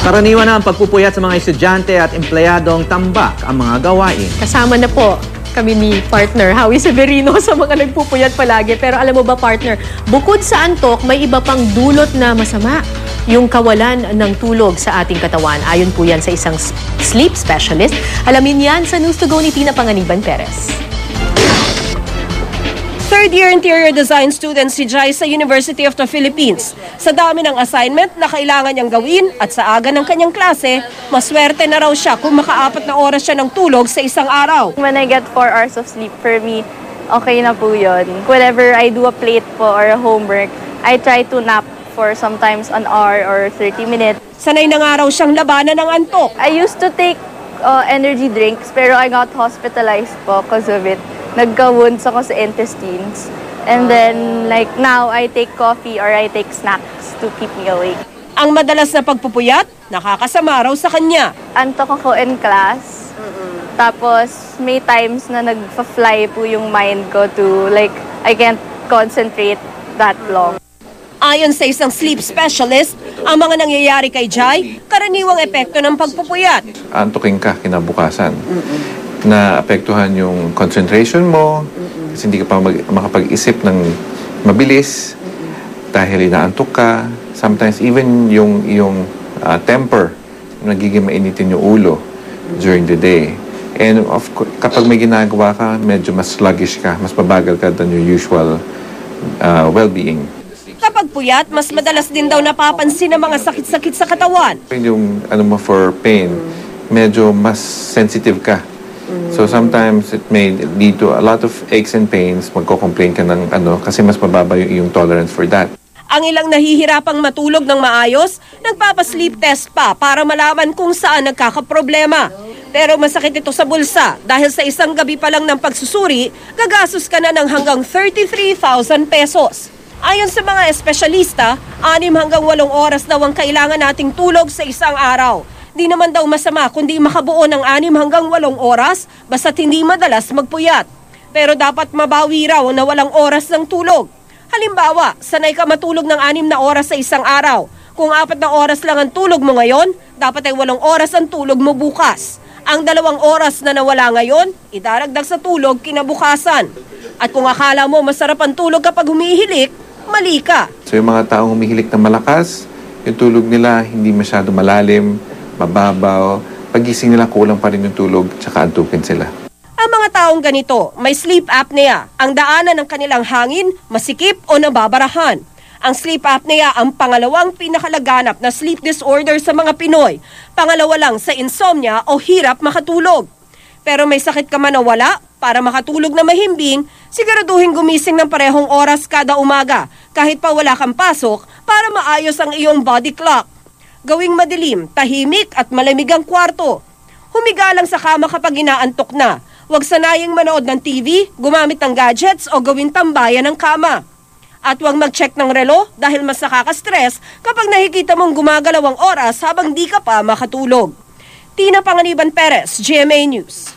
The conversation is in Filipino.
Karaniwan na ang pagpupuyat sa mga estudyante at empleyadong tambak ang mga gawain. Kasama na po kami ni partner Howie Severino sa mga nagpupuyat palagi. Pero alam mo ba, partner, bukod sa antok, may iba pang dulot na masama. Yung kawalan ng tulog sa ating katawan. Ayon po yan sa isang sleep specialist. Alamin yan sa News to Go ni Tina Panganiban Perez. Third-year interior design student si Jai sa University of the Philippines. Sa dami ng assignment na kailangan niyang gawin at sa aga ng kanyang klase, maswerte na raw siya kung maka-4 na oras siya ng tulog sa isang araw. When I get 4 hours of sleep, for me, okay na po yun. Whenever I do a plate po or a homework, I try to nap for sometimes an hour or 30 minutes. Sanay na nga raw siyang labanan ng antok. I used to take energy drinks, pero I got hospitalized po because of it. Nagka-wounds ako sa intestines. And then, like now, I take coffee or I take snacks to keep me awake. Ang madalas na pagpupuyat, nakakasama raw sa kanya. Antok ako in class. Tapos, may times na nag-fly po yung mind ko to, like, I can't concentrate that long. Ayon sa isang sleep specialist, ang mga nangyayari kay Jai, karaniwang epekto ng pagpupuyat. Antukin ka kinabukasan. Na apektuhan yung concentration mo, kasi hindi ka pa makapag-isip ng mabilis dahil inaantok ka. Sometimes even yung temper, nagiging mainitin yung ulo during the day. And of course, kapag may ginagawa ka, medyo mas sluggish ka, mas mabagal ka than your usual well-being. Kapag puyat, mas madalas din daw napapansin ng mga sakit-sakit sa katawan. Yung for pain, medyo mas sensitive ka. So sometimes it may lead to a lot of aches and pains, magko-complain ka ng kasi mas mababa yung tolerance for that. Ang ilang nahihirapang matulog ng maayos, nagpapa-sleep test pa para malaman kung saan nagkakaproblema. Pero masakit ito sa bulsa dahil sa isang gabi pa lang ng pagsusuri, gagastos ka na ng hanggang 33,000 pesos. Ayon sa mga espesyalista, 6 hanggang 8 oras daw ang kailangan nating tulog sa isang araw. Di naman daw masama kundi makabuo ng 6 hanggang 8 oras basta't hindi madalas magpuyat. Pero dapat mabawi raw na walang oras ng tulog. Halimbawa, sanay ka matulog ng 6 na oras sa isang araw. Kung 4 na oras lang ang tulog mo ngayon, dapat ay 8 oras ang tulog mo bukas. Ang 2 oras na nawala ngayon, idaragdag sa tulog kinabukasan. At kung akala mo masarap ang tulog kapag humihilik, mali ka. So yung mga taong humihilik na malakas, yung tulog nila hindi masyado malalim, mababaw, pagising nila kulang pa rin yung tulog, tsaka antukin sila. Ang mga taong ganito, may sleep apnea. Ang daanan ng kanilang hangin, masikip o nababarahan. Ang sleep apnea ang pangalawang pinakalaganap na sleep disorder sa mga Pinoy. Pangalawa lang sa insomnia o hirap makatulog. Pero may sakit ka man o wala, para makatulog na mahimbing, siguraduhin gumising ng parehong oras kada umaga, kahit pa wala kang pasok, para maayos ang iyong body clock. Gawing madilim, tahimik at malamig ang kwarto. Humiga lang sa kama kapag inaantok na. Huwag sanayang manood ng TV, gumamit ng gadgets o gawing tambayan ng kama. At huwag mag-check ng relo dahil mas nakaka-stress kapag nakikita mong gumagalaw ang oras habang di ka pa makatulog. Tina Panganiban Perez, GMA News.